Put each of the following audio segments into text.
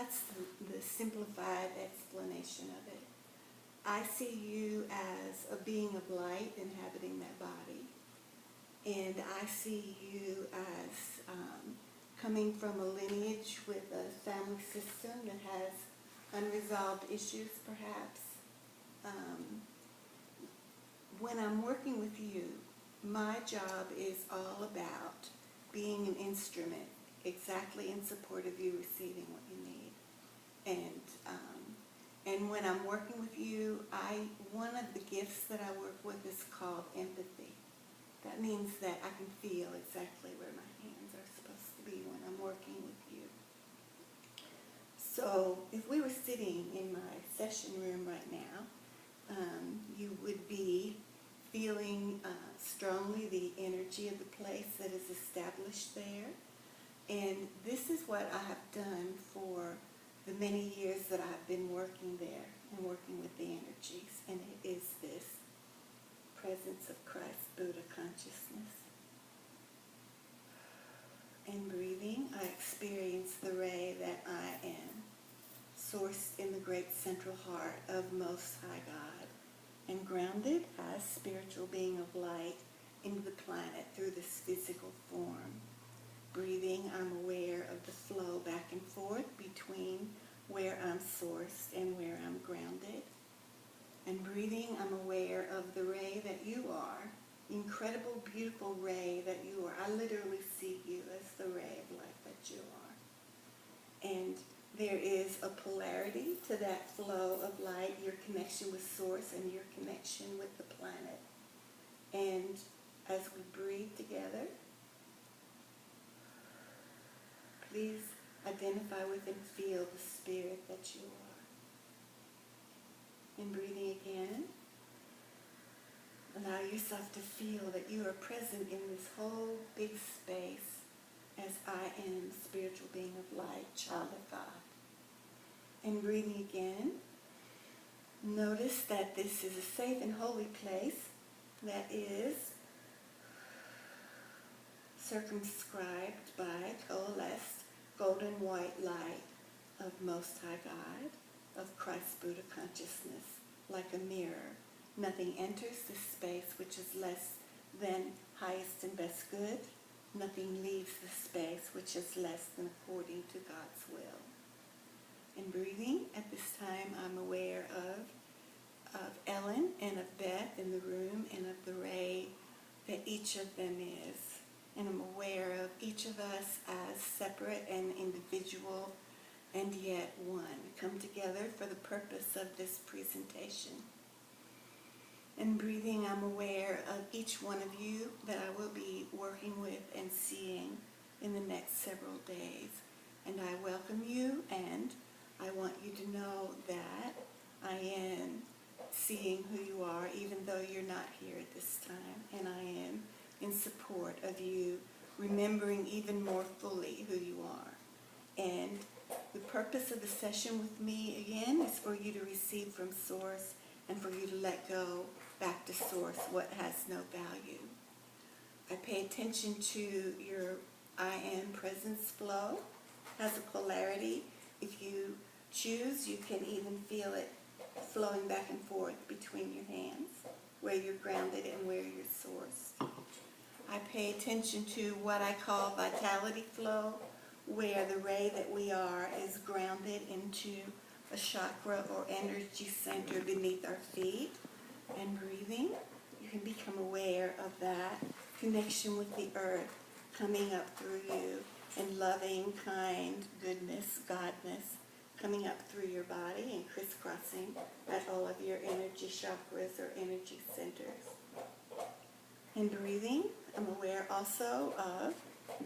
That's the simplified explanation of it. I see you as a being of light inhabiting that body. And I see you as coming from a lineage with a family system that has unresolved issues, perhaps. When I'm working with you, my job is all about being an instrument exactly in support of you receiving what you need. And when I'm working with you, one of the gifts that I work with is called empathy. That means that I can feel exactly where my hands are supposed to be when I'm working with you. So if we were sitting in my session room right now, you would be feeling strongly the energy of the place that is established there. And this is what I have done for the many years that I've been working there and working with the energies. And it is this presence of Christ, Buddha consciousness. And breathing, I experience the ray that I am, sourced in the great central heart of Most High God, and grounded as spiritual being of light into the planet through this physical form. Breathing, I'm aware of the flow back and forth between where I'm sourced and where I'm grounded. And breathing, I'm aware of the ray that you are, the incredible, beautiful ray that you are. I literally see you as the ray of light that you are. And there is a polarity to that flow of light, your connection with Source and your connection with the planet. And as we breathe together, please identify with and feel the spirit that you are. And breathing again, allow yourself to feel that you are present in this whole big space as I am, spiritual being of light, child of God. And breathing again, notice that this is a safe and holy place that is circumscribed by coalesced golden white light of Most High God, of Christ Buddha consciousness, like a mirror. Nothing enters this space which is less than highest and best good. Nothing leaves the space which is less than according to God's will. In breathing, at this time, I'm aware of Ellen and of Beth in the room and of the ray that each of them is. And I'm aware of each of us as separate and individual and yet one, come together for the purpose of this presentation. In breathing, I'm aware of each one of you that I will be working with and seeing in the next several days. And I welcome you, and I want you to know that I am seeing who you are, even though you're not here at this time. And I am in support of you remembering even more fully who you are. And the purpose of the session with me, again, is for you to receive from Source and for you to let go back to Source what has no value. I pay attention to your I am presence flow. It has a polarity. If you choose, you can even feel it flowing back and forth between your hands, where you're grounded and where you're sourced. I pay attention to what I call vitality flow, where the ray that we are is grounded into a chakra or energy center beneath our feet. And breathing, you can become aware of that connection with the earth coming up through you, and loving, kind, goodness, godness coming up through your body and crisscrossing at all of your energy chakras or energy centers. And breathing, I'm aware also of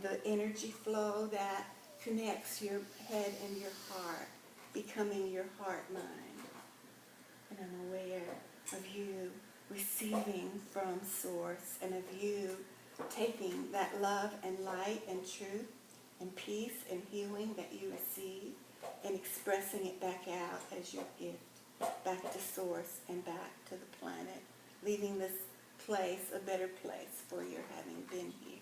the energy flow that connects your head and your heart, becoming your heart mind. And I'm aware of you receiving from Source, and of you taking that love and light and truth and peace and healing that you receive and expressing it back out as your gift, back to Source and back to the planet, leaving this place a better place for your having been here.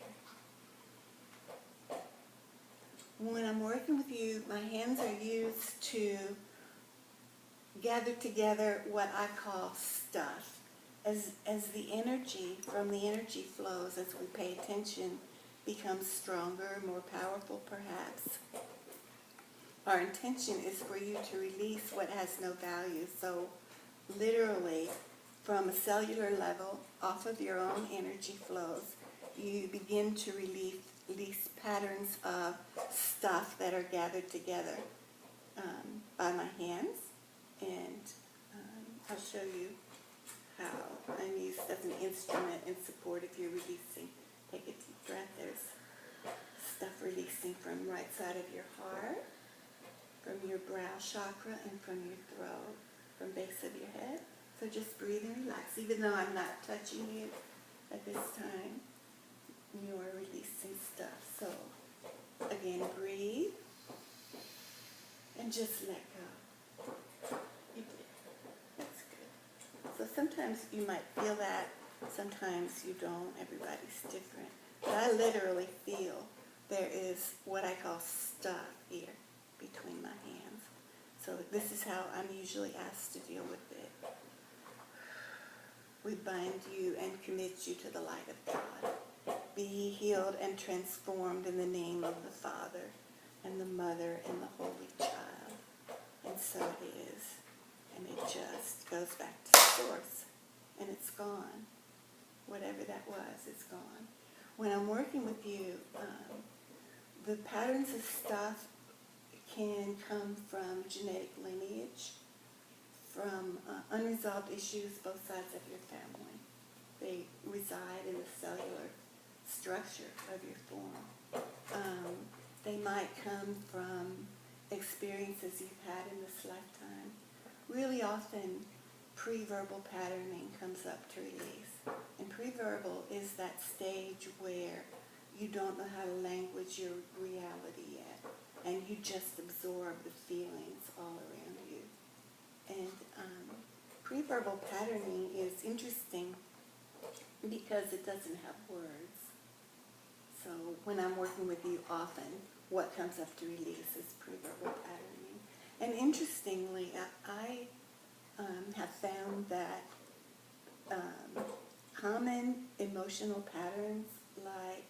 when I'm working with you, my hands are used to gather together what I call stuff. As the energy, from the energy flows, as we pay attention, becomes stronger, more powerful perhaps. Our intention is for you to release what has no value. So literally, from a cellular level, off of your own energy flows, you begin to release patterns of stuff that are gathered together by my hands. And I'll show you how I'm used as an instrument in support if you're releasing. Take a deep breath. There's stuff releasing from right side of your heart, from your brow chakra, and from your throat, from base of your head. So just breathe and relax. Even though I'm not touching you at this time, you are releasing stuff. So again, breathe and just let go. You did. That's good. So sometimes you might feel that, sometimes you don't. Everybody's different. But I literally feel there is what I call stuff here between my hands. So this is how I'm usually asked to deal with it. We bind you and commit you to the light of God. Be ye healed and transformed in the name of the Father and the Mother and the Holy Child. And so it is. And it just goes back to source. And it's gone. Whatever that was, it's gone. When I'm working with you, the patterns of stuff can come from genetic lineage, from unresolved issues both sides of your family. They reside in the cellular structure of your form. They might come from experiences you've had in this lifetime. Really often, pre-verbal patterning comes up to release. And pre-verbal is that stage where you don't know how to language your reality yet, and you just absorb the feelings all around you. And pre-verbal patterning is interesting because it doesn't have words. So when I'm working with you often, what comes up to release is pre-verbal patterning. And interestingly, I have found that common emotional patterns like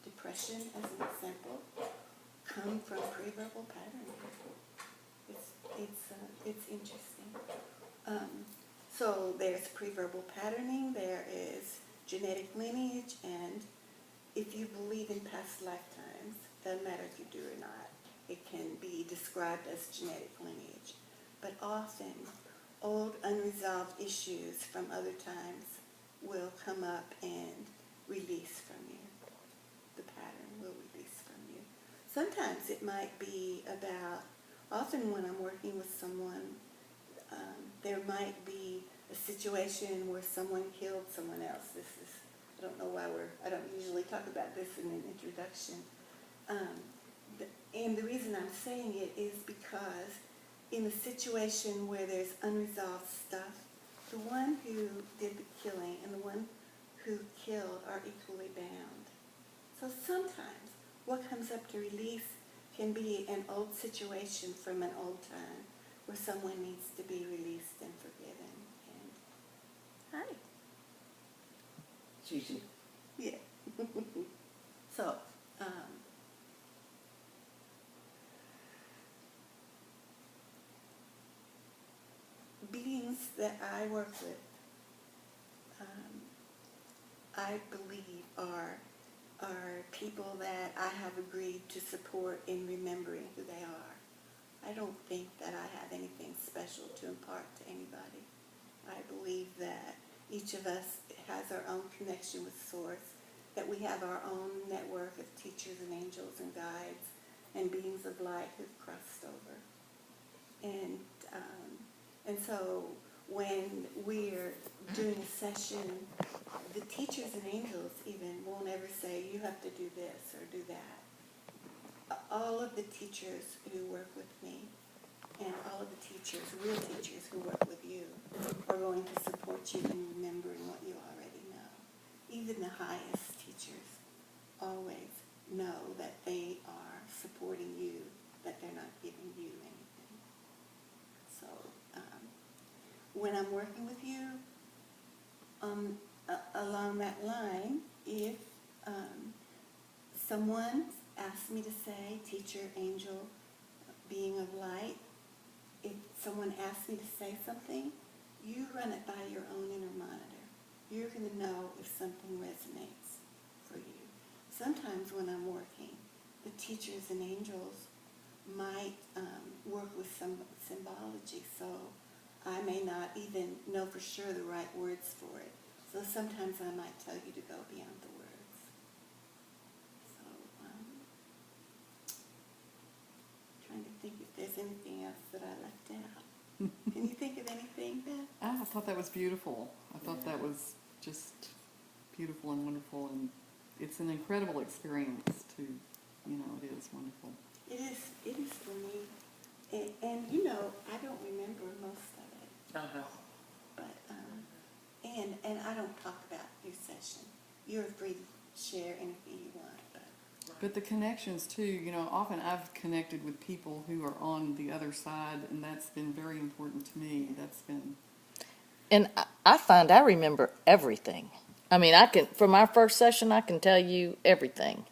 depression, as an example, come from pre-verbal patterning. It's interesting. So there's pre-verbal patterning, there is genetic lineage, and if you believe in past lifetimes, doesn't matter if you do or not, it can be described as genetic lineage. But often, old unresolved issues from other times will come up and release from you. The pattern will release from you. Sometimes it might be about, often when I'm working with someone, there might be a situation where someone killed someone else. This is, I don't know why I don't usually talk about this in an introduction. And the reason I'm saying it is because in a situation where there's unresolved stuff, the one who did the killing and the one who killed are equally bound. So sometimes what comes up to release can be an old situation from an old time where someone needs to be released and forgiven. And hi. Gigi. Yeah. So, beings that I work with, I believe are people that I have agreed to support in remembering who they are. I don't think that I have anything special to impart to anybody. I believe that each of us has our own connection with Source, that we have our own network of teachers and angels and guides and beings of light who've crossed over. And so when we're doing a session, the teachers and angels even won't ever say, you have to do this or do that. All of the teachers who work with me and all of the teachers, real teachers who work with you, are going to support you in remembering what you already know. Even the highest teachers always know that they are supporting you, that they're not giving you anything. So when I'm working with you, along that line, if someone asks me to say, teacher, angel, being of light, if someone asks me to say something, you run it by your own inner monitor. You're going to know if something resonates for you. Sometimes when I'm working, the teachers and angels might work with some symbology, so I may not even know for sure the right words for it. So sometimes I might tell you to go beyond the words. So trying to think if there's anything else that I left out. Can you think of anything, Beth? I thought that was beautiful. I thought that was just beautiful and wonderful, and it's an incredible experience to, it is wonderful. It is for me. And I don't remember most of it. Uh-huh. But, and I don't talk about your session. You're free to share anything you want, But the connections too, often I've connected with people who are on the other side, and that's been very important to me. That's been... And I find I remember everything. I mean, from our first session, I can tell you everything.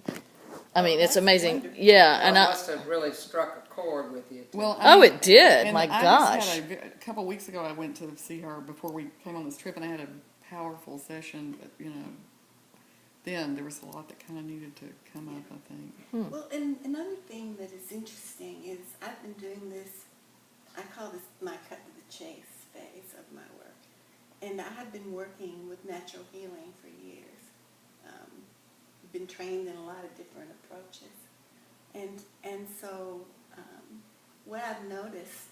I mean, it's that's amazing. wonderful. Yeah, Well, and it must have really struck a chord with you. Too. Well, Oh, it did. and My I gosh. just had a couple weeks ago, I went to see her before we came on this trip, and I had a powerful session, but, then there was a lot that kind of needed to come up, I think. Well, and another thing that is interesting is I've been doing this, I call this my cut to the chase phase of my work. And I have been working with natural healing for years. Been trained in a lot of different approaches. And so what I've noticed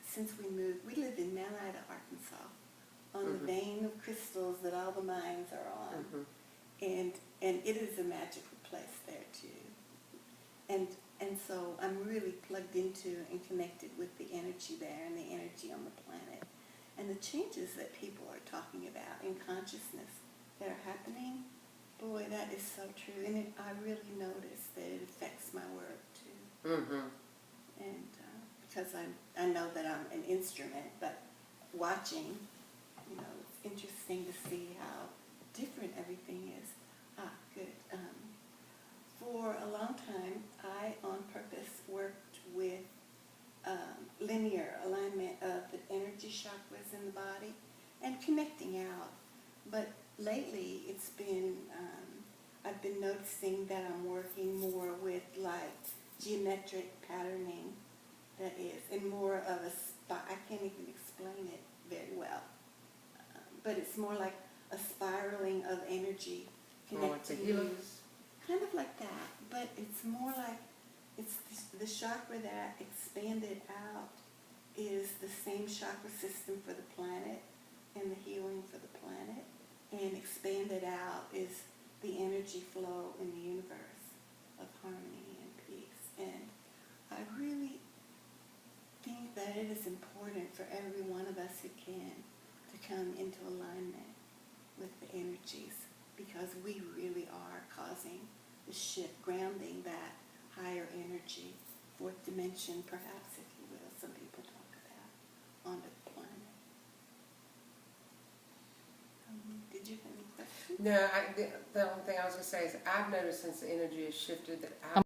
since we moved, we live in Mount Ida, Arkansas, on the vein of crystals that all the mines are on. And it is a magical place there too. And so I'm really plugged into and connected with the energy there and the energy on the planet. And the changes that people are talking about in consciousness that are happening, boy, that is so true. And I really notice that it affects my work too. Mm-hmm. And because I know that I'm an instrument, but watching, it's interesting to see how different everything is. Good. For a long time, I, on purpose, worked with linear alignment of the energy chakras in the body and connecting out. But lately, it's been, I've been noticing that I'm working more with like geometric patterning, that is, and more of I can't even explain it very well, but it's more like a spiraling of energy connecting you. Kind of like that, but it's more like it's the chakra that expanded out is the same chakra system for the planet and the healing for the planet, and expanded out is the energy flow in the universe of harmony and peace. And I really think that it is important for every one of us who can to come into alignment with the energies, because we really are causing the shift, grounding that higher energy, fourth dimension perhaps, if you will, some people talk about, onto the planet. Did you have any questions? No, the only thing I was going to say is I've noticed since the energy has shifted that